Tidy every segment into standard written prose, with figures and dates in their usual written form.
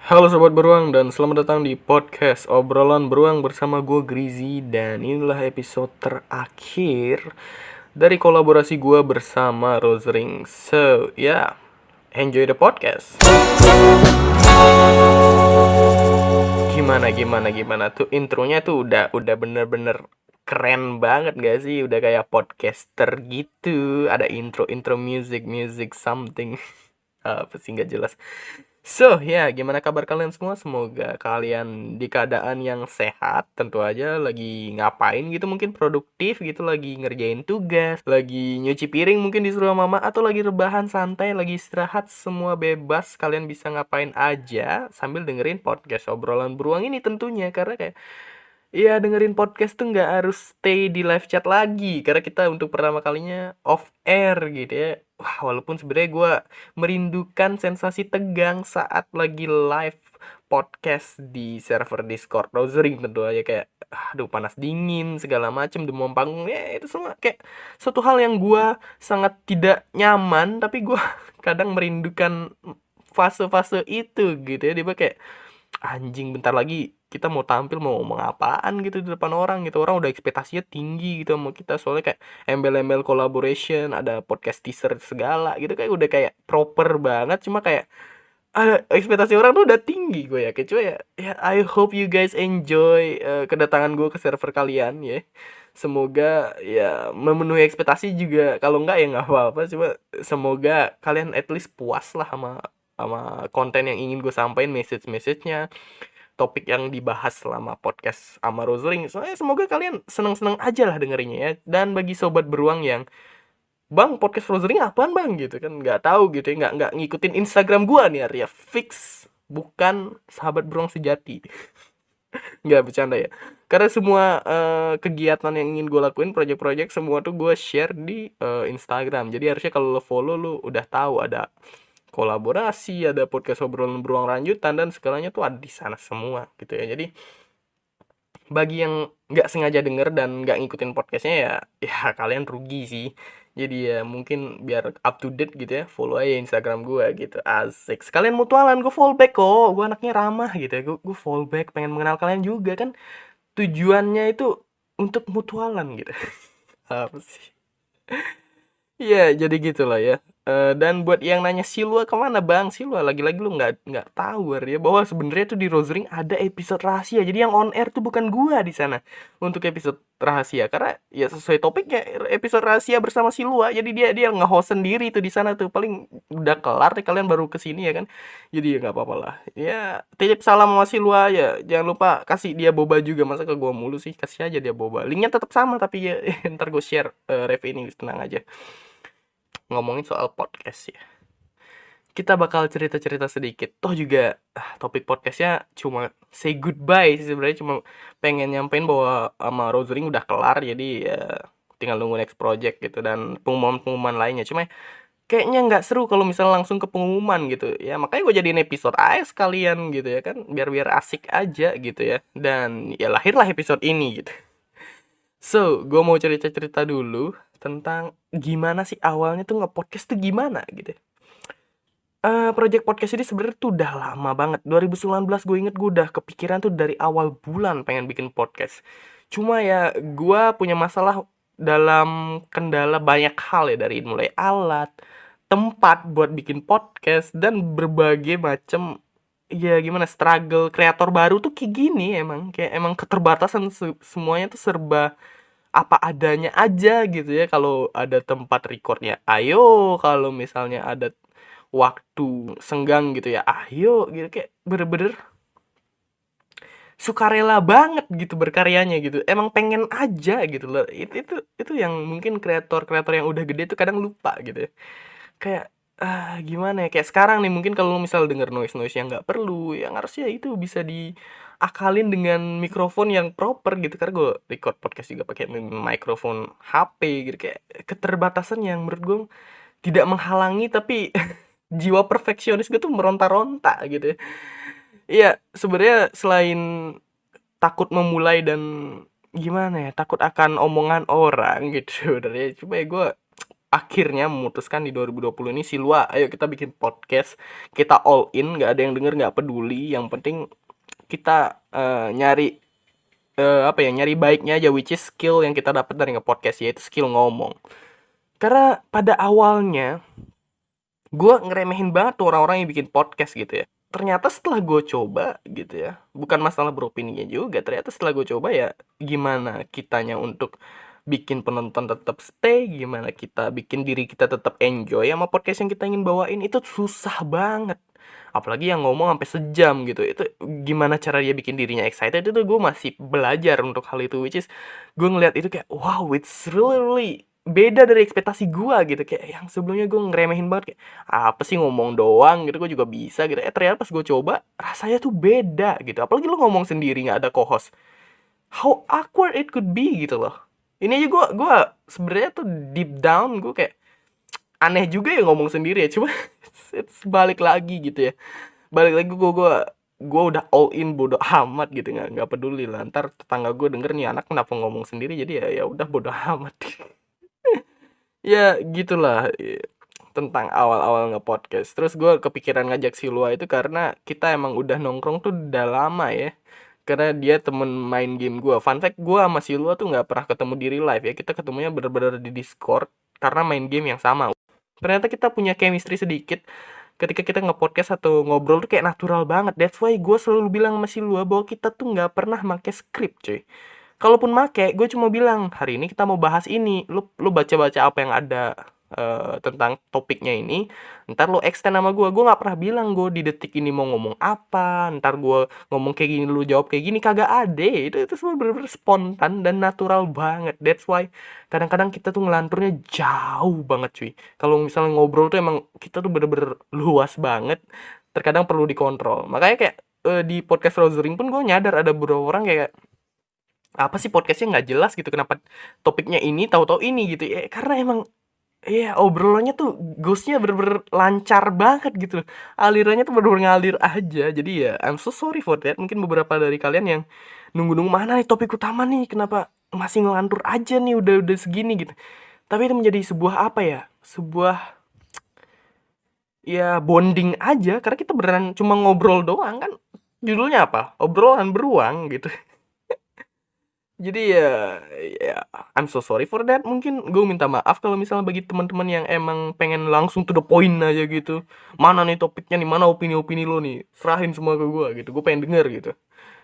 Halo Sobat Beruang dan selamat datang di podcast Obrolan Beruang bersama gue Grizi. Dan inilah episode terakhir dari kolaborasi gue bersama Rosering. So, enjoy the podcast. Gimana tuh intronya tuh udah bener-bener keren banget gak sih? Udah kayak podcaster gitu. Ada intro music something. Apa sih nggak jelas. So, gimana kabar kalian semua? Semoga kalian di keadaan yang sehat. Tentu aja lagi ngapain gitu, mungkin produktif gitu, lagi ngerjain tugas, lagi nyuci piring mungkin disuruh mama, atau lagi rebahan santai, lagi istirahat, semua bebas. Kalian bisa ngapain aja sambil dengerin podcast obrolan beruang ini tentunya. Karena kayak, dengerin podcast tuh nggak harus stay di live chat lagi. Karena kita untuk pertama kalinya off air gitu ya. Wah, walaupun sebenarnya gue merindukan sensasi tegang saat lagi live podcast di server Discord browsering tentu aja. Kayak, aduh, panas dingin segala macem, demam panggung, ya itu semua kayak suatu hal yang gue sangat tidak nyaman. Tapi gue kadang merindukan fase-fase itu gitu ya. Dia kayak, anjing, bentar lagi kita mau tampil, mau ngomong apaan gitu di depan orang gitu. Orang udah ekspektasinya tinggi gitu sama kita, soalnya kayak embel-embel collaboration, ada podcast teaser segala gitu, kayak udah kayak proper banget. Cuma kayak, ekspektasi orang tuh udah tinggi. Gue ya cuma I hope you guys enjoy kedatangan gue ke server kalian ya. Semoga ya memenuhi ekspektasi juga. Kalau enggak ya nggak apa-apa. Cuma semoga kalian at least puas lah sama sama konten yang ingin gue sampaikan, message-nya, topik yang dibahas selama podcast sama Rosering. Soalnya semoga kalian seneng-seneng aja lah dengerinnya ya. Dan bagi sobat beruang yang, Bang, podcast Rosering apaan bang gitu kan, nggak tahu gitu ya, nggak ngikutin Instagram gua nih, Arya fix bukan sahabat beruang sejati. Nggak bercanda ya, karena semua kegiatan yang ingin gue lakuin, project-project semua tuh gue share di Instagram. Jadi harusnya kalau lo follow, lo udah tahu ada kolaborasi, ada podcast obrolan beruang lanjutan, dan segalanya tuh ada di sana semua gitu ya. Jadi bagi yang nggak sengaja denger dan nggak ngikutin podcastnya, ya kalian rugi sih. Jadi ya mungkin biar up to date gitu ya, follow aja Instagram gue gitu. Asik, sekalian mutualan, gue fallback kok, gue anaknya ramah gitu ya. Gue fallback, pengen mengenal kalian juga kan, tujuannya itu untuk mutualan gitu. Apa sih? Iya, jadi gitulah ya. Dan buat yang nanya Silwa kemana bang, Silwa lagi-lagi lu nggak tahu ya, bahwa sebenarnya tuh di Rosering ada episode rahasia. Jadi yang on air tuh bukan gua di sana untuk episode rahasia, karena ya sesuai topiknya episode rahasia bersama Silwa. Jadi dia dia nge-host sendiri tuh di sana tuh. Paling udah kelar nih kalian baru kesini ya kan. Jadi ya nggak apa-apa lah. Ya, titip salam sama Silwa ya. Jangan lupa kasih dia boba juga, masa ke gua mulu sih, kasih aja dia boba. Linknya tetap sama tapi ya, ntar gue share ref ini, tenang aja. Ngomongin soal podcast ya, kita bakal cerita-cerita sedikit. Toh juga topik podcastnya cuma say goodbye sih sebenarnya. Cuma pengen nyampein bahwa sama Rosering udah kelar. Jadi ya tinggal nunggu next project gitu dan pengumuman-pengumuman lainnya. Cuma kayaknya nggak seru kalau misalnya langsung ke pengumuman gitu ya. Makanya gue jadiin episode aja sekalian gitu ya kan, biar biar asik aja gitu ya. Dan ya lahirlah episode ini gitu. So, gue mau cerita-cerita dulu tentang gimana sih awalnya tuh nge-podcast tuh gimana gitu. Project podcast ini sebenarnya tuh udah lama banget. 2019 gue inget, gue udah kepikiran tuh dari awal bulan pengen bikin podcast. Cuma ya gue punya masalah dalam kendala banyak hal ya, dari mulai alat, tempat buat bikin podcast, dan berbagai macam, ya gimana, struggle kreator baru tuh kayak gini. Emang kayak emang keterbatasan, semuanya tuh serba apa adanya aja gitu ya. Kalau ada tempat recordnya ayo, kalau misalnya ada waktu senggang gitu ya ayo gitu. Kayak bener-bener sukarela banget gitu berkaryanya gitu, emang pengen aja gitu loh. Itu yang mungkin kreator-kreator yang udah gede tuh kadang lupa gitu ya. Kayak, gimana ya, kayak sekarang nih mungkin kalau misal denger noise yang nggak perlu, yang harusnya itu bisa diakalin dengan mikrofon yang proper gitu. Karena gue record podcast juga pakai mikrofon HP gitu. Kayak keterbatasan yang menurut gue tidak menghalangi, tapi jiwa perfeksionis gue tuh meronta-ronta gitu ya. Iya, sebenarnya selain takut memulai dan gimana ya, takut akan omongan orang gitu sebenarnya. Cuma ya gue akhirnya memutuskan di 2020 ini, Silwa, ayo kita bikin podcast, kita all in, nggak ada yang denger, nggak peduli, yang penting kita nyari apa ya, nyari baiknya aja, which is skill yang kita dapat dari nge-podcast, yaitu skill ngomong. Karena pada awalnya gue ngeremehin banget tuh orang-orang yang bikin podcast gitu ya. Ternyata setelah gue coba gitu ya, bukan masalah beropininya juga, ternyata setelah gue coba ya, gimana kitanya untuk bikin penonton tetap stay, gimana kita bikin diri kita tetap enjoy sama podcast yang kita ingin bawain, itu susah banget. Apalagi yang ngomong sampai sejam gitu, itu gimana cara dia bikin dirinya excited, itu gue masih belajar untuk hal itu, which is gue ngeliat itu kayak wow, it's really beda dari ekspektasi gue gitu. Kayak yang sebelumnya gue ngeremehin banget, kayak apa sih ngomong doang gitu, gue juga bisa gitu. Ternyata pas gue coba rasanya tuh beda gitu, apalagi lu ngomong sendiri nggak ada co-host, how awkward it could be gitu loh. Ini aja gue sebenarnya tuh deep down gue kayak aneh juga ya ngomong sendiri ya, cuma it's balik lagi gitu ya, balik lagi gue udah all in, bodo amat gitu, nggak peduli lah ntar tetangga gue denger nih anak kenapa ngomong sendiri, jadi ya ya udah bodo amat. Ya gitulah, tentang awal-awal nge-podcast. Terus gue kepikiran ngajak si Lua itu karena kita emang udah nongkrong tuh udah lama ya. Karena dia temen main game gue. Fun fact, gue sama si Lua tuh nggak pernah ketemu di real life ya. Kita ketemunya bener-bener di Discord karena main game yang sama. Ternyata kita punya chemistry sedikit. Ketika kita nge-podcast atau ngobrol tuh kayak natural banget. That's why gue selalu bilang sama si Lua bahwa kita tuh nggak pernah make script, cuy. Kalaupun make, gue cuma bilang hari ini kita mau bahas ini, lu baca-baca apa yang ada tentang topiknya ini, ntar lu extend sama gue nggak pernah bilang gue di detik ini mau ngomong apa, ntar gue ngomong kayak gini lu jawab kayak gini, kagak ada. Itu semua bener-bener spontan dan natural banget. That's why kadang-kadang kita tuh ngelanturnya jauh banget, cuy. Kalau misalnya ngobrol tuh emang kita tuh bener-bener luas banget, terkadang perlu dikontrol. Makanya kayak di podcast Rosering pun gue nyadar ada beberapa orang kayak apa sih podcastnya nggak jelas gitu, kenapa topiknya ini tahu-tahu ini gitu ya, karena emang ya obrolannya tuh ghostnya bener-bener lancar banget gitu, alirannya tuh bener-bener ngalir aja. Jadi ya I'm so sorry for that, mungkin beberapa dari kalian yang nunggu-nunggu mana nih topik utama nih, kenapa masih ngelantur aja nih udah segini gitu. Tapi itu menjadi sebuah apa ya, sebuah ya bonding aja, karena kita beneran cuma ngobrol doang kan, judulnya apa, obrolan beruang gitu. Jadi ya, ya I'm so sorry for that. Mungkin gue minta maaf kalau misalnya bagi teman-teman yang emang pengen langsung to the point aja gitu. Mana nih topiknya nih, mana opini-opini lo nih, serahin semua ke gue gitu. Gue pengen denger gitu.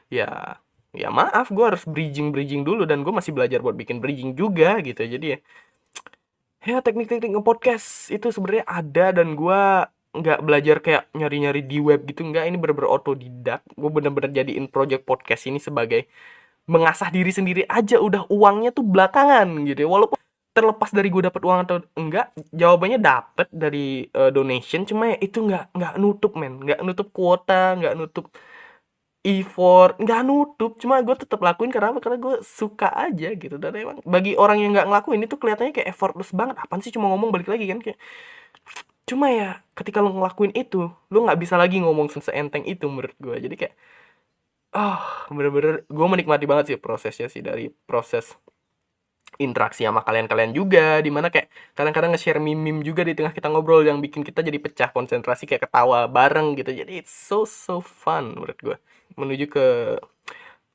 Ya, ya maaf, gue harus bridging dulu dan gue masih belajar buat bikin bridging juga gitu. Jadi ya, ya teknik-teknik nge-podcast itu sebenarnya ada dan gue nggak belajar kayak nyari-nyari di web gitu, nggak. Ini bener-bener otodidak. Gue bener-bener jadiin project podcast ini sebagai mengasah diri sendiri aja, udah uangnya tuh belakangan gitu ya. Walaupun terlepas dari gue dapet uang atau enggak, jawabannya dapet dari donation, cuma ya itu nggak nutup men, nggak nutup kuota, nggak nutup effort, nggak nutup. Cuma gue tetap lakuin karena apa, karena gue suka aja gitu. Dan emang bagi orang yang nggak ngelakuin itu kelihatannya kayak effortless banget, apaan sih cuma ngomong balik lagi kan, kayak cuma ya ketika lo ngelakuin itu lo nggak bisa lagi ngomong seenteng itu menurut gue. Jadi kayak bener-bener gue menikmati banget sih prosesnya sih, dari proses interaksi sama kalian-kalian juga, dimana kayak kadang-kadang nge-share meme-meme juga di tengah kita ngobrol yang bikin kita jadi pecah konsentrasi, kayak ketawa bareng gitu. Jadi it's so fun menurut gue. Menuju ke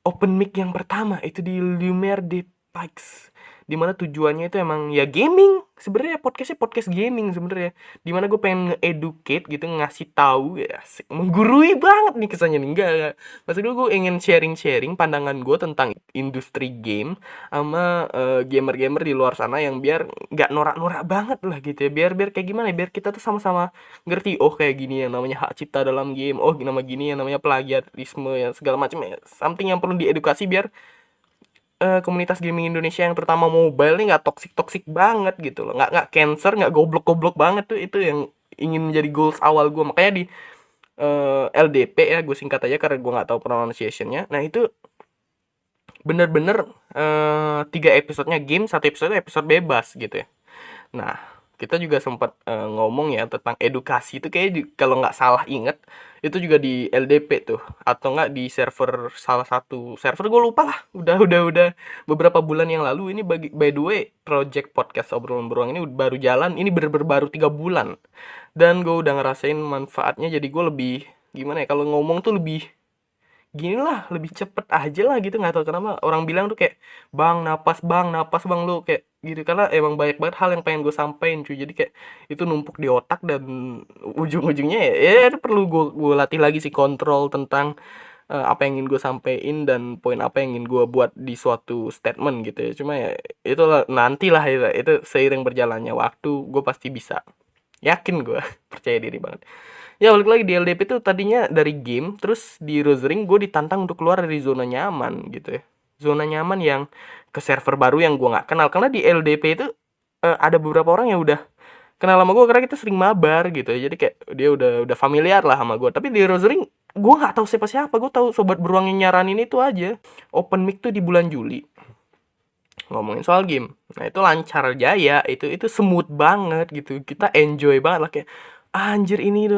open mic yang pertama itu di Lumiere de Pikes, dimana tujuannya itu emang ya gaming sebenarnya, podcastnya podcast gaming sebenarnya, dimana gue pengen nge-educate gitu, ngasih tahu ya, asik, menggurui banget nih kesannya nih, enggak maksud gue ingin sharing pandangan gue tentang industri game sama gamer-gamer di luar sana, yang biar nggak norak-norak banget lah gitu ya, biar biar kayak gimana ya, biar kita tuh sama-sama ngerti, oh kayak gini yang namanya hak cipta dalam game, oh nama gini yang namanya plagiarisme, yang segala macam ya, something yang perlu diedukasi biar komunitas gaming Indonesia yang terutama mobile nih nggak toksik toksik banget gitu loh, nggak cancer, nggak goblok goblok banget tuh. Itu yang ingin menjadi goals awal gue, makanya di LDP ya, gue singkat aja karena gue nggak tahu pronunciationnya. Nah itu bener-bener 3 episodenya game, 1 episode bebas gitu ya. Nah kita juga sempat ngomong ya tentang edukasi itu kayak kalau nggak salah inget itu juga di LDP tuh atau nggak di server salah satu server gue lupa lah udah beberapa bulan yang lalu ini by the way project podcast obrolan beruang ini baru jalan ini bener-bener baru 3 bulan dan gue udah ngerasain manfaatnya jadi gue lebih gimana ya kalau ngomong tuh lebih gini lah lebih cepet aja lah gitu nggak tahu kenapa orang bilang tuh kayak bang napas bang lu kayak gitu karena emang banyak banget hal yang pengen gue sampein cuy jadi kayak itu numpuk di otak dan ujung-ujungnya ya itu perlu gue latih lagi sih kontrol tentang apa yang ingin gue sampein dan poin apa yang ingin gue buat di suatu statement gitu ya cuma ya itulah nantilah itu seiring berjalannya waktu gue pasti bisa yakin gue percaya diri banget. Ya balik lagi di LDP tuh tadinya dari game, terus di Rosering gue ditantang untuk keluar dari zona nyaman gitu ya. Zona nyaman yang ke server baru yang gue nggak kenal. Karena di LDP itu ada beberapa orang yang udah kenal sama gue karena kita sering mabar gitu ya. Jadi kayak dia udah familiar lah sama gue. Tapi di Rosering gue nggak tahu siapa-siapa. Gue tahu sobat beruang yang nyaranin itu aja. Open mic tuh di bulan Juli. Ngomongin soal game. Nah, itu lancar jaya, itu smooth banget gitu. Kita enjoy banget lah kayak anjir ini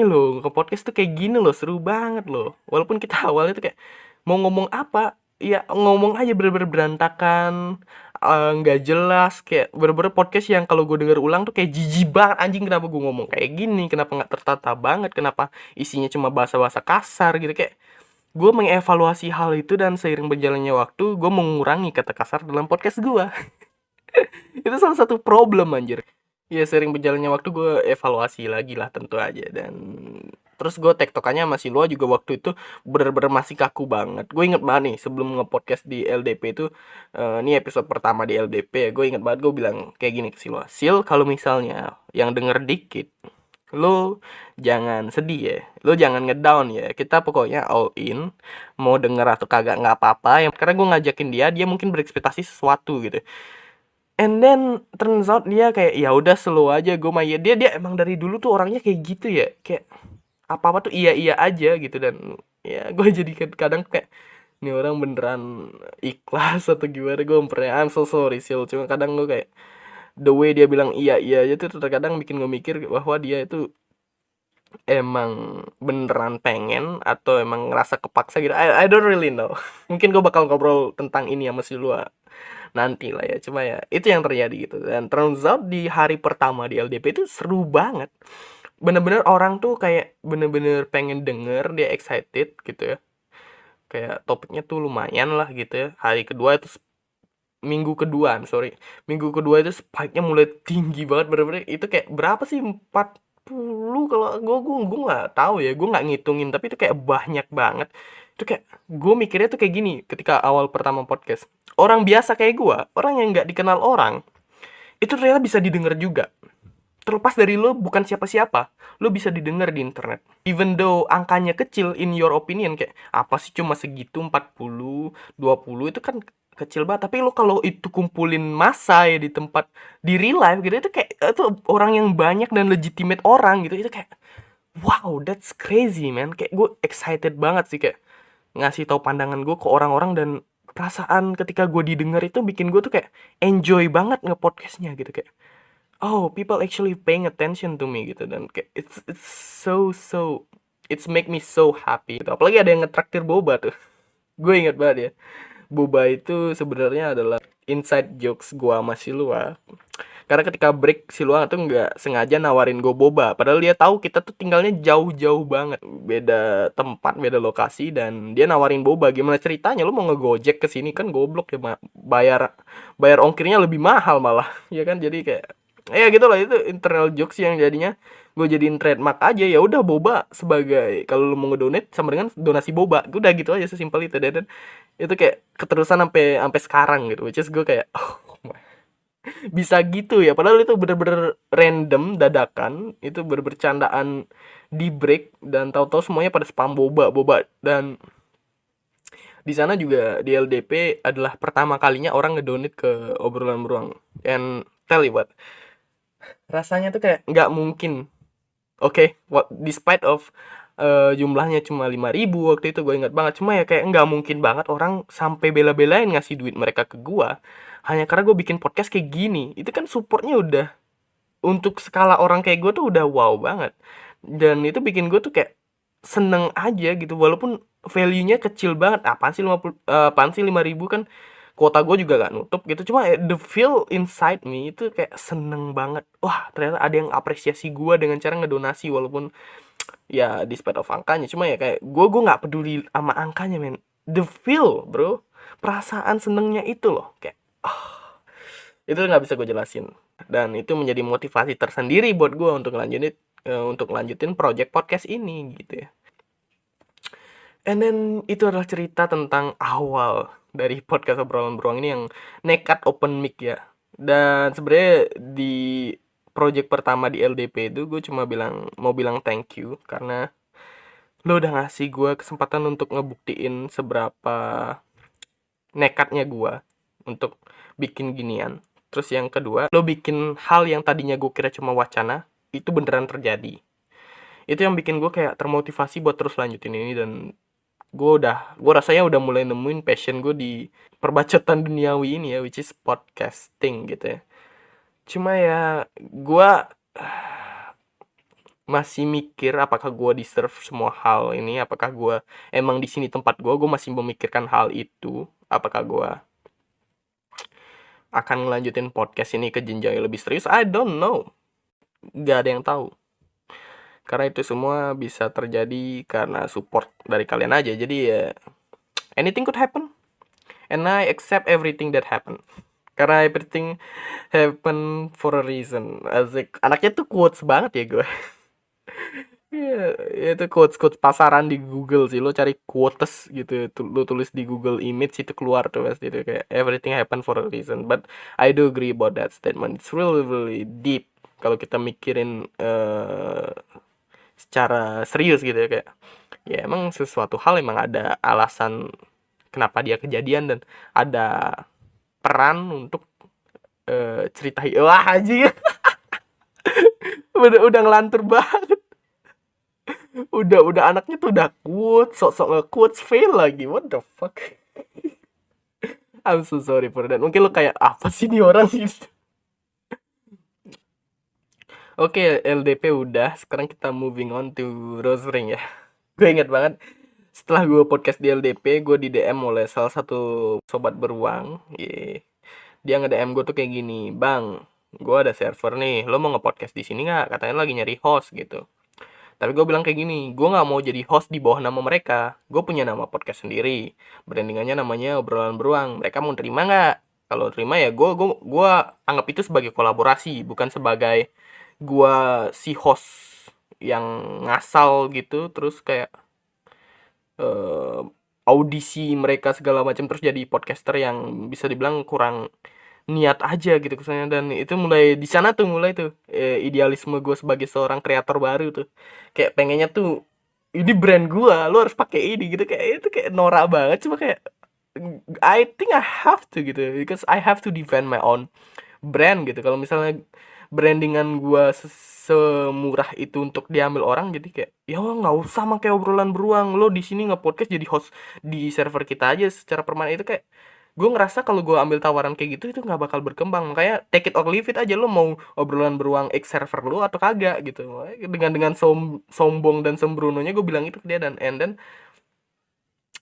loh ke podcast tuh kayak gini loh, seru banget loh. Walaupun kita awalnya tuh kayak mau ngomong apa, ya ngomong aja bener-bener berantakan, nggak jelas kayak bener-bener podcast yang kalau gue denger ulang tuh kayak jijik banget anjing kenapa gue ngomong kayak gini, kenapa nggak tertata banget, kenapa isinya cuma bahasa-bahasa kasar gitu kayak gue mengevaluasi hal itu dan seiring berjalannya waktu gue mengurangi kata kasar dalam podcast gue. Itu salah satu problem anjir. Ya sering berjalannya waktu gue evaluasi lagi lah tentu aja dan terus gue tektokannya sama Silwa juga waktu itu bener-bener masih kaku banget. Gue inget banget nih sebelum nge-podcast di LDP itu ini episode pertama di LDP ya. Gue inget banget gue bilang kayak gini ke Silwa. Sil kalau misalnya yang denger dikit lo jangan sedih ya. Lo jangan ngedown ya. Kita pokoknya all in. Mau denger atau kagak nggak apa-apa. Yang karena gue ngajakin dia mungkin berekspektasi sesuatu gitu. And then turns out dia kayak ya udah slow aja gue mah ya dia emang dari dulu tuh orangnya kayak gitu ya kayak apa apa tuh iya iya aja gitu dan ya gue jadi kadang kayak ini orang beneran ikhlas atau gimana gue mempernya I'm so sorry Sil cuma kadang gue kayak the way dia bilang iya iya aja tuh terkadang bikin gue mikir bahwa dia itu emang beneran pengen atau emang ngerasa kepaksa gitu I don't really know. Mungkin gue bakal ngobrol tentang ini sama si Lua nanti lah ya cuma ya itu yang terjadi gitu dan turns out di hari pertama di LDP itu seru banget bener-bener orang tuh kayak bener-bener pengen denger dia excited gitu ya kayak topiknya tuh lumayan lah gitu ya hari kedua itu minggu kedua itu spike-nya mulai tinggi banget bener-bener itu kayak berapa sih 40 kalau gue nggak tahu ya gue nggak ngitungin tapi itu kayak banyak banget itu kayak gue mikirnya tuh kayak gini ketika awal pertama podcast orang biasa kayak gue orang yang nggak dikenal orang itu ternyata bisa didengar juga terlepas dari lo bukan siapa-siapa lo bisa didengar di internet even though angkanya kecil in your opinion kayak apa sih cuma segitu 40 20 itu kan kecil banget tapi lo kalau itu kumpulin massa ya di tempat di real life gitu itu kayak itu orang yang banyak dan legitimate orang gitu itu kayak wow that's crazy man kayak gue excited banget sih kayak ngasih tahu pandangan gue ke orang-orang dan perasaan ketika gue didengar itu bikin gue tuh kayak enjoy banget ngepodcastnya gitu kayak oh people actually paying attention to me gitu dan kayak it's so it's make me so happy gitu. Apalagi ada yang ngetraktir boba tuh. Gue inget banget ya boba itu sebenarnya adalah inside jokes gua sama Silwa karena ketika break Silwa tuh nggak sengaja nawarin gue boba padahal dia tahu kita tuh tinggalnya jauh-jauh banget beda tempat beda lokasi dan dia nawarin boba gimana ceritanya lu mau ngegojek ke sini kan goblok ya bayar bayar ongkirnya lebih mahal malah ya kan jadi kayak ya gitu loh itu internal jokes yang jadinya gue jadiin trademark aja ya udah boba sebagai kalau lu mau ngedonate sama dengan donasi boba udah gitu aja sesimpel itu dan itu kayak keterusan sampai sampai sekarang gitu which is gue kayak oh, bisa gitu ya padahal itu bener-bener random dadakan itu bercandaan di break dan tahu-tahu semuanya pada spam boba dan di sana juga di LDP adalah pertama kalinya orang ngedonate ke obrolan beruang and tell you what rasanya tuh kayak nggak mungkin oke what despite of jumlahnya cuma 5.000 waktu itu gue ingat banget cuma ya kayak nggak mungkin banget orang sampai bela-belain ngasih duit mereka ke gue hanya karena gue bikin podcast kayak gini itu kan supportnya udah untuk skala orang kayak gue tuh udah wow banget. Dan itu bikin gue tuh kayak seneng aja gitu walaupun value-nya kecil banget. Apaan sih 50 apaan sih 5.000 kan kuota gue juga gak nutup gitu. Cuma the feel inside me itu kayak seneng banget. Wah, ternyata ada yang apresiasi gue dengan cara ngedonasi walaupun ya despite of angkanya. Cuma ya kayak gue nggak peduli sama angkanya, men. The feel, bro. Perasaan senengnya itu loh kayak itu nggak bisa gue jelasin, dan itu menjadi motivasi tersendiri buat gue untuk lanjutin project podcast ini gitu ya. And then itu adalah cerita tentang awal dari podcast obrolan beruang ini yang nekat open mic ya. Dan sebenarnya di project pertama di LDP itu gue cuma mau bilang thank you karena lo udah ngasih gue kesempatan untuk ngebuktiin seberapa nekatnya gue untuk bikin ginian. Terus yang kedua, lo bikin hal yang tadinya gue kira cuma wacana, itu beneran terjadi. Itu yang bikin gue kayak termotivasi buat terus lanjutin ini, dan gue rasanya udah mulai nemuin passion gue di perbacotan duniawi ini ya, which is podcasting gitu ya. Cuma ya gue masih mikir apakah gue deserve semua hal ini, apakah gue emang di sini tempat gue masih memikirkan hal itu, apakah gue akan ngelanjutin podcast ini ke jenjang yang lebih serius. I don't know, gak ada yang tahu, karena itu semua bisa terjadi karena support dari kalian aja. Jadi ya anything could happen, and I accept everything that happen, karena everything happen for a reason. Asik, anaknya tuh quotes banget ya gue. Iya, itu quotes pasaran di Google sih. Lo cari quotes gitu, lo tulis di Google Image itu keluar tuh pasti itu kayak everything happen for a reason. But I do agree about that statement. It's really really deep kalau kita mikirin secara serius gitu ya, kayak ya emang sesuatu hal emang ada alasan kenapa dia kejadian, dan ada peran untuk cerita. Wah aja udah ngelantur banget. Udah anaknya tuh udah quotes, sok-sok nge-quotes fail lagi. What the fuck? I'm so sorry for that. Mungkin lo kayak apa sih nih orang gitu. Oke, LDP udah. Sekarang kita moving on to Rose Ring ya. Gue inget banget setelah gue podcast di LDP, gue di DM oleh salah satu sobat beruang. Dia nge-DM gue tuh kayak gini, "Bang, gue ada server nih. Lo mau nge-podcast di sini nggak? Katanya lagi nyari host gitu." Tapi gue bilang kayak gini, gue nggak mau jadi host di bawah nama mereka. Gue punya nama podcast sendiri. Brandingannya namanya Obrolan Beruang. Mereka mau terima nggak? Kalau terima ya gue anggap itu sebagai kolaborasi, bukan sebagai gue si host yang ngasal gitu, terus kayak eh, audisi mereka segala macam terus jadi podcaster yang bisa dibilang kurang niat aja gitu kesannya. Dan itu mulai di sana tuh mulai tuh idealisme gue sebagai seorang kreator baru tuh, kayak pengennya tuh ini brand gue, lo harus pakai ini gitu, kayak itu kayak norak banget. Cuma kayak I think I have to gitu, because I have to defend my own brand gitu. Kalau misalnya brandingan gua semurah itu untuk diambil orang, jadi kayak ya nggak usah pakai obrolan beruang, lo di sini nge-podcast jadi host di server kita aja secara permanen. Itu kayak gue ngerasa kalau gue ambil tawaran kayak gitu itu nggak bakal berkembang. Makanya take it or leave it aja, lo mau obrolan beruang X server lo atau kagak gitu. Dengan sombong dan sembrononya gue bilang itu ke dia, dan and then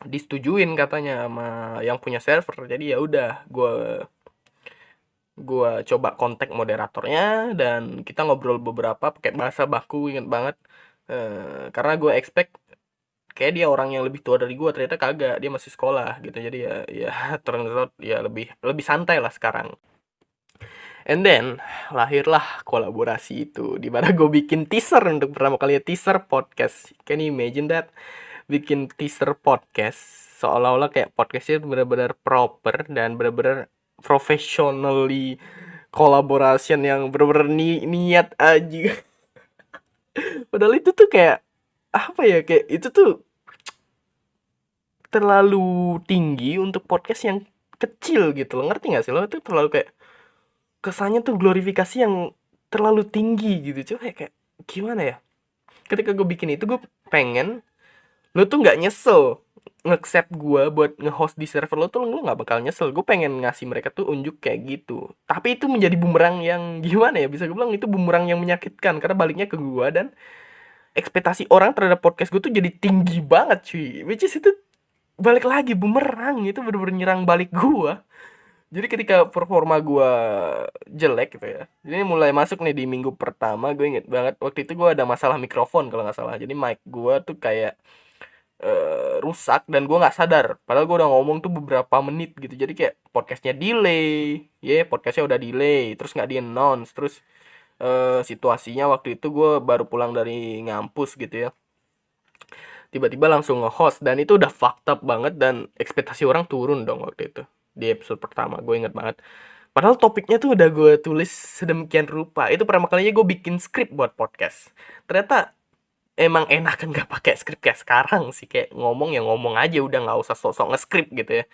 disetujuin katanya sama yang punya server. Jadi ya udah, gue coba kontak moderatornya dan kita ngobrol beberapa pakai bahasa baku, inget banget. Karena gue expect kayak dia orang yang lebih tua dari gue, ternyata kagak, dia masih sekolah gitu. Jadi ya turns out ya lebih lebih santai lah sekarang. And then lahirlah kolaborasi itu, di mana gue bikin teaser untuk pertama kalinya, teaser podcast. Can you imagine that? Bikin teaser podcast seolah-olah kayak podcastnya benar-benar proper dan benar-benar professionally collaboration yang benar-benar niat aja. Padahal itu tuh kayak apa ya, kayak itu tuh terlalu tinggi untuk podcast yang kecil gitu loh, ngerti gak sih lo? Itu terlalu kayak kesannya tuh glorifikasi yang terlalu tinggi gitu. Coba kayak gimana ya, ketika gue bikin itu gue pengen lo tuh nggak nyesel nge-accept gue buat nge-host di server lo tuh lo nggak bakal nyesel. Gue pengen ngasih mereka tuh unjuk kayak gitu. Tapi itu menjadi bumerang yang gimana ya? Bisa gue bilang itu bumerang yang menyakitkan karena baliknya ke gue, dan ekspektasi orang terhadap podcast gue tuh jadi tinggi banget cuy. Which is itu balik lagi bumerang, itu bener-bener nyerang balik gue. Jadi ketika performa gue jelek gitu ya. Jadi mulai masuk nih di minggu pertama, gue inget banget waktu itu gue ada masalah mikrofon kalau nggak salah. Jadi mic gue tuh kayak rusak dan gue nggak sadar. Padahal gue udah ngomong tuh beberapa menit gitu. Jadi kayak podcastnya delay, podcastnya udah delay, terus nggak di announce, terus situasinya waktu itu gue baru pulang dari ngampus gitu ya. Tiba-tiba langsung nge-host dan itu udah fucked up banget dan ekspektasi orang turun dong waktu itu. Di episode pertama gue inget banget. Padahal topiknya tuh udah gue tulis sedemikian rupa. Itu pertama kalinya gue bikin skrip buat podcast. Ternyata emang enak kan nggak pakai skrip kayak sekarang sih, kayak ngomong ya ngomong aja udah nggak usah sosok nge-skrip gitu ya.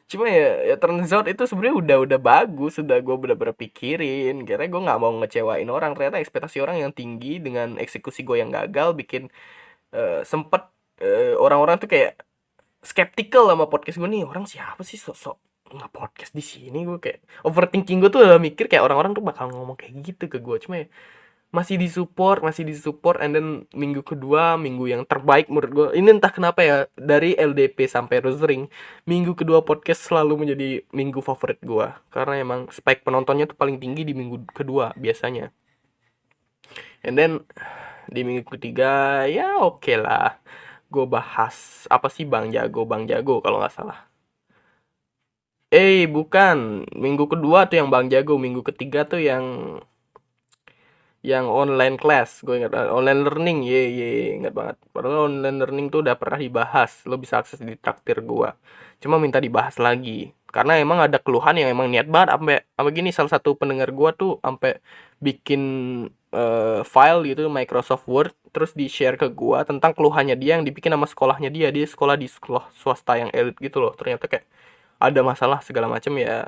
Cuma ya turns out itu sebenarnya udah bagus, sudah gue bener-bener pikirin. Karena gue nggak mau ngecewain orang. Ternyata ekspektasi orang yang tinggi dengan eksekusi gue yang gagal bikin sempet orang-orang tuh kayak skeptical sama podcast gue nih. Orang siapa sih sosok nggak podcast di sini? Gue kayak overthinking, gue tuh udah mikir kayak orang-orang tuh bakal ngomong kayak gitu ke gue. Cuma ya masih disupport, and then minggu kedua minggu yang terbaik menurut gue ini, entah kenapa ya, dari LDP sampai Rosering, minggu kedua podcast selalu menjadi minggu favorit gue karena emang spike penontonnya tuh paling tinggi di minggu kedua biasanya. And then di minggu ketiga ya oke lah, gue bahas apa sih, Bang Jago kalau nggak salah. Bukan, minggu kedua tuh yang Bang Jago, minggu ketiga tuh yang online class. Gue ingat online learning, ingat banget. Padahal online learning tuh udah pernah dibahas, lo bisa akses di traktir gue, cuma minta dibahas lagi karena emang ada keluhan yang emang niat banget. Sampai gini, salah satu pendengar gue tuh sampai bikin file gitu Microsoft Word, terus di share ke gue tentang keluhannya dia yang dibikin sama sekolahnya. Dia sekolah di sekolah swasta yang elit gitu loh. Ternyata kayak ada masalah segala macam ya.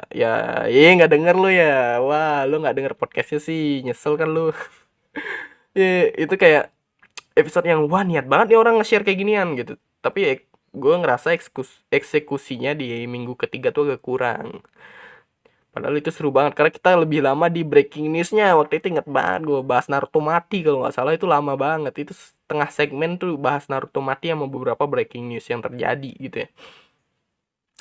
Nggak denger lu ya. Wah, lu nggak denger podcastnya sih, nyesel kan lu. Itu kayak episode yang wah niat banget nih orang nge-share kayak ginian gitu. Tapi gue ngerasa eksekusinya di minggu ketiga tuh agak kurang. Padahal itu seru banget karena kita lebih lama di breaking newsnya. Waktu itu inget banget gue bahas Naruto mati kalau nggak salah, itu lama banget. Itu setengah segmen tuh bahas Naruto mati sama beberapa breaking news yang terjadi gitu ya.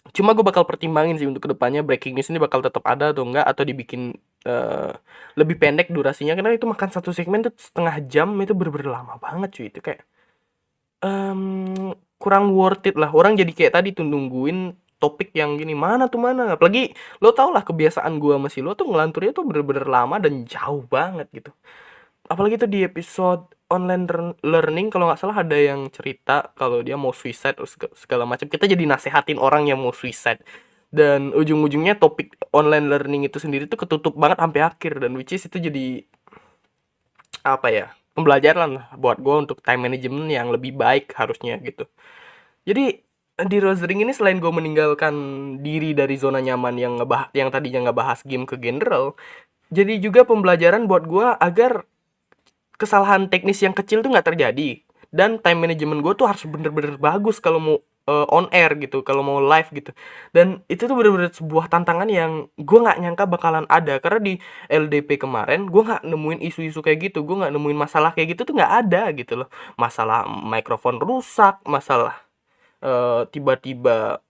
Cuma gue bakal pertimbangin sih untuk kedepannya breaking news ini bakal tetap ada atau enggak, atau dibikin lebih pendek durasinya, karena itu makan satu segmen tuh setengah jam, itu bener-bener lama banget cuy. Itu kayak kurang worth it lah. Orang jadi kayak tadi tuh nungguin topik yang gini, mana tuh mana. Apalagi lo tau lah kebiasaan gue masih lo tuh ngelanturnya tuh bener-bener lama dan jauh banget gitu. Apalagi tuh di episode online learning kalau nggak salah ada yang cerita kalau dia mau suicide terus segala macam. Kita jadi nasehatin orang yang mau suicide, dan ujung-ujungnya topik online learning itu sendiri tuh ketutup banget sampai akhir, dan which is itu jadi apa ya, pembelajaran lah buat gue untuk time management yang lebih baik harusnya gitu. Jadi di Rosering ini selain gue meninggalkan diri dari zona nyaman yang tadinya ngebahas game ke general, jadi juga pembelajaran buat gue agar kesalahan teknis yang kecil tuh nggak terjadi, dan time management gue tuh harus bener-bener bagus kalau mau on air gitu, kalau mau live gitu. Dan itu tuh bener-bener sebuah tantangan yang gue nggak nyangka bakalan ada, karena di LDP kemarin gue nggak nemuin isu-isu kayak gitu, gue nggak nemuin masalah kayak gitu tuh, nggak ada gitu loh. Masalah mikrofon rusak, masalah tiba-tiba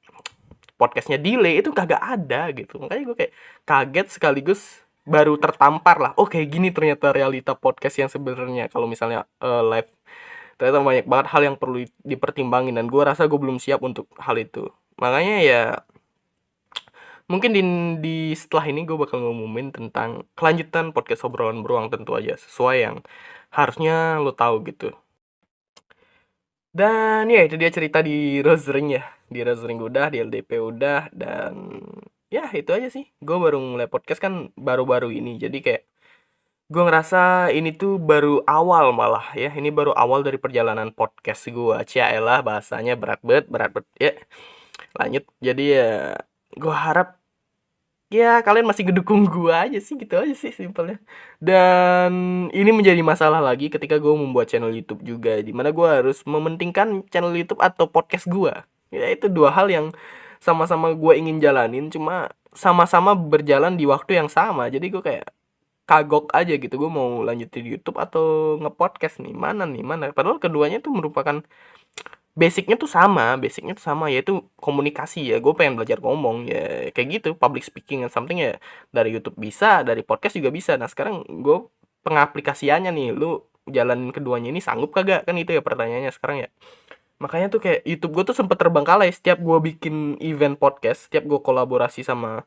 podcastnya delay, itu kagak ada gitu. Makanya gue kayak kaget sekaligus baru tertampar lah, oh kayak gini ternyata realita podcast yang sebenarnya kalau misalnya live. Ternyata banyak banget hal yang perlu dipertimbangin, dan gue rasa gue belum siap untuk hal itu. Makanya ya mungkin di setelah ini gue bakal ngumumin tentang kelanjutan podcast obrolan beruang, tentu aja sesuai yang harusnya lo tahu gitu. Dan ya itu dia cerita di Rosering ya. Di Rosering udah, di LDP udah, dan ya itu aja sih. Gue baru mulai podcast kan baru-baru ini. Jadi kayak gue ngerasa ini tuh baru awal malah ya. Ini baru awal dari perjalanan podcast gue. Ciaelah bahasanya berat banget. Ya, lanjut. Jadi ya gue harap ya kalian masih ngedukung gua aja sih, gitu aja sih simpelnya. Dan ini menjadi masalah lagi ketika gua membuat channel YouTube juga, dimana gua harus mementingkan channel YouTube atau podcast gua. Ya itu dua hal yang sama-sama gue ingin jalanin, cuma sama-sama berjalan di waktu yang sama. Jadi gue kayak kagok aja gitu, gue mau lanjutin di YouTube atau nge-podcast nih, mana. Padahal keduanya tuh merupakan basicnya tuh sama, yaitu komunikasi. Ya gue pengen belajar ngomong, ya kayak gitu, public speaking and something. Ya dari YouTube bisa, dari podcast juga bisa. Nah sekarang gue pengaplikasiannya nih, lu jalanin keduanya ini sanggup kagak, kan itu ya pertanyaannya sekarang ya. Makanya tuh kayak YouTube gue tuh sempet terbengkalai. Setiap gue bikin event podcast, setiap gue kolaborasi sama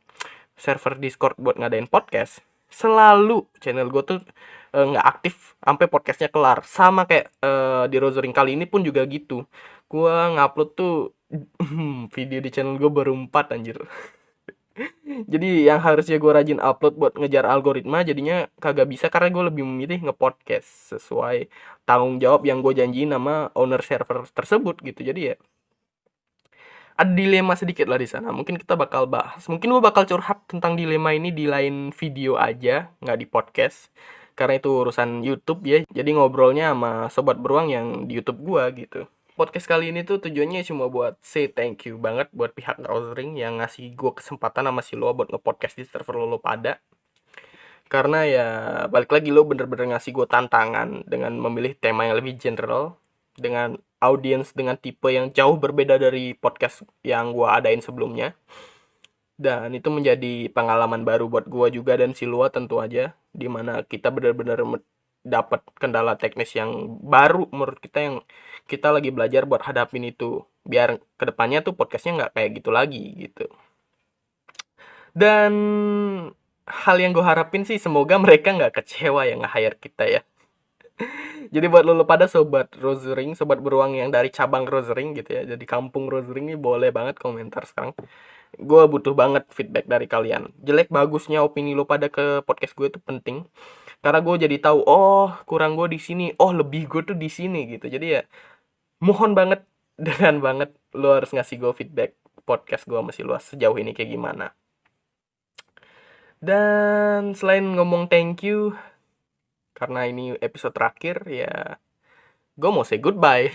server Discord buat ngadain podcast, selalu channel gue tuh nggak aktif sampai podcastnya kelar. Sama kayak di Rosering kali ini pun juga gitu. Gue ngupload tuh video di channel gue baru 4 anjir. Jadi yang harusnya gue rajin upload buat ngejar algoritma, jadinya kagak bisa karena gue lebih memilih ngepodcast sesuai tanggung jawab yang gue janjiin sama owner server tersebut gitu. Jadi ya ada dilema sedikit lah di sana. Mungkin kita bakal bahas. Mungkin gue bakal curhat tentang dilema ini di lain video aja, nggak di podcast. Karena itu urusan YouTube ya. Jadi ngobrolnya sama sobat beruang yang di YouTube gue gitu. Podcast kali ini tuh tujuannya cuma buat say thank you banget buat pihak Browsering yang ngasih gue kesempatan sama si lo buat nge-podcast di server lo pada. Karena ya balik lagi, lo bener-bener ngasih gue tantangan dengan memilih tema yang lebih general, dengan audiens dengan tipe yang jauh berbeda dari podcast yang gue adain sebelumnya. Dan itu menjadi pengalaman baru buat gue juga dan si Lua tentu aja, dimana kita benar-benar dapat kendala teknis yang baru menurut kita, yang kita lagi belajar buat hadapin itu biar kedepannya tuh podcastnya nggak kayak gitu lagi gitu. Dan hal yang gue harapin sih semoga mereka nggak kecewa yang nge-hire kita ya. Jadi buat lo pada sobat Rosering, sobat beruang yang dari cabang Rosering gitu ya, jadi kampung Rosering ini boleh banget komentar sekarang. Gue butuh banget feedback dari kalian. Jelek bagusnya opini lo pada ke podcast gue itu penting. Karena gue jadi tahu, oh kurang gue di sini, oh lebih gue tuh di sini gitu. Jadi ya mohon banget dengan banget lo harus ngasih gue feedback podcast gue masih luas sejauh ini kayak gimana. Dan selain ngomong thank you, karena ini episode terakhir ya, gue mau say goodbye.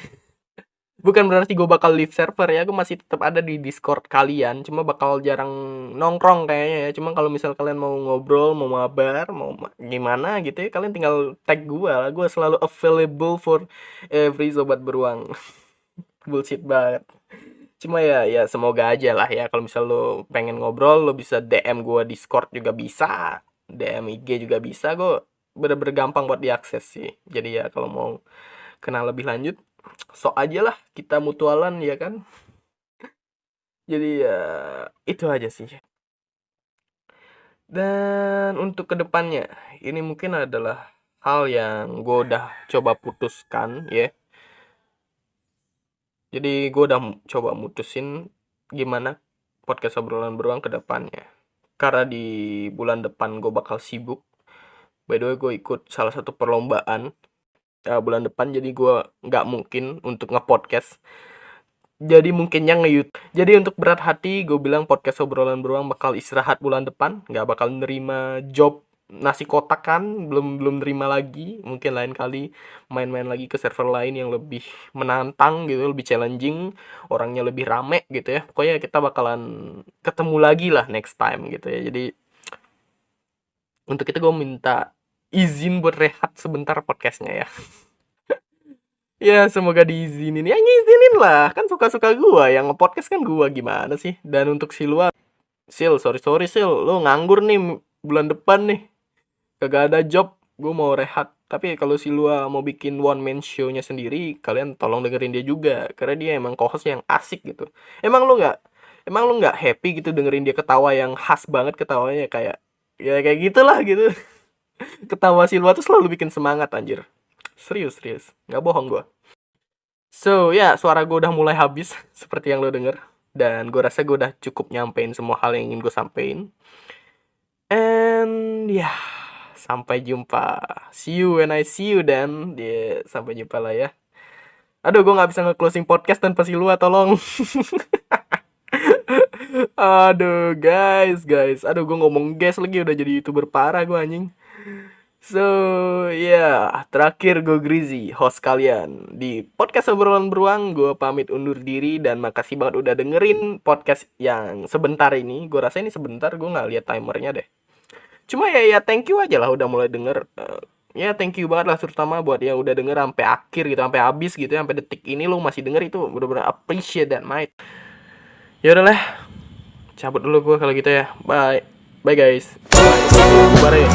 Bukan berarti gue bakal leave server ya, gue masih tetap ada di Discord kalian, cuma bakal jarang nongkrong kayaknya ya. Cuma kalau misal kalian mau ngobrol, mau mabar, mau gimana gitu ya, kalian tinggal tag gue lah, gue selalu available for every sobat beruang. Bullshit banget. Cuma ya semoga aja lah ya, kalau misal lo pengen ngobrol, lo bisa DM gue Discord juga bisa, DM IG juga bisa, gue bener-bener gampang buat diakses sih. Jadi ya kalau mau kenal lebih lanjut, sok aja lah, kita mutualan ya kan. Jadi ya itu aja sih. Dan untuk kedepannya, ini mungkin adalah hal yang gue udah coba putuskan ya. Jadi gue udah coba mutusin gimana podcast obrolan beruang ke depannya. Karena di bulan depan gue bakal sibuk. By the way, gue ikut salah satu perlombaan bulan depan, jadi gue nggak mungkin untuk nge-podcast. Jadi mungkinnya nge-YouTube. Jadi untuk berat hati, gue bilang podcast obrolan beruang bakal istirahat bulan depan. Nggak bakal nerima job nasi kotak kan, belum belum nerima lagi. Mungkin lain kali main-main lagi ke server lain yang lebih menantang gitu, lebih challenging, orangnya lebih rame gitu ya. Pokoknya kita bakalan ketemu lagi lah next time gitu ya. Jadi untuk itu gue minta izin buat rehat sebentar podcastnya ya. Ya semoga diizinin. Ya ngizinin lah, kan suka-suka gua, yang nge-podcast kan gua, gimana sih. Dan untuk si luar, sorry Sil, lo nganggur nih bulan depan nih, kagak ada job, gua mau rehat. Tapi kalau si Lua mau bikin one man show-nya sendiri, kalian tolong dengerin dia juga, karena dia emang co-host yang asik gitu. Emang lo nggak happy gitu dengerin dia ketawa yang khas banget, ketawanya kayak ya kayak gitulah gitu. Ketawa si Lua tuh selalu bikin semangat anjir. Serius, nggak bohong gua. So ya, suara gue udah mulai habis seperti yang lo denger. Dan gue rasa gue udah cukup nyampein semua hal yang ingin gue sampein. And ya, sampai jumpa. See you when I see you then. Sampai jumpa lah ya. Aduh, gue gak bisa nge-closing podcast tanpa si Lua, tolong. Aduh guys. Aduh, gue ngomong guys lagi udah jadi YouTuber parah gue anjing. So, terakhir gue Grizi, host kalian di podcast obrolan beruang. Gue pamit undur diri dan makasih banget udah dengerin podcast yang sebentar ini. Gue rasa ini sebentar, gue nggak lihat timernya deh. Cuma ya thank you aja lah udah mulai denger. Ya thank you banget lah terutama buat yang udah denger sampai akhir gitu, sampai habis gitu, sampai detik ini lu masih denger itu bener-bener appreciate that mate. Ya udahlah, cabut dulu gue kalau gitu ya. Bye. Bye guys. Bye. Bubar ya.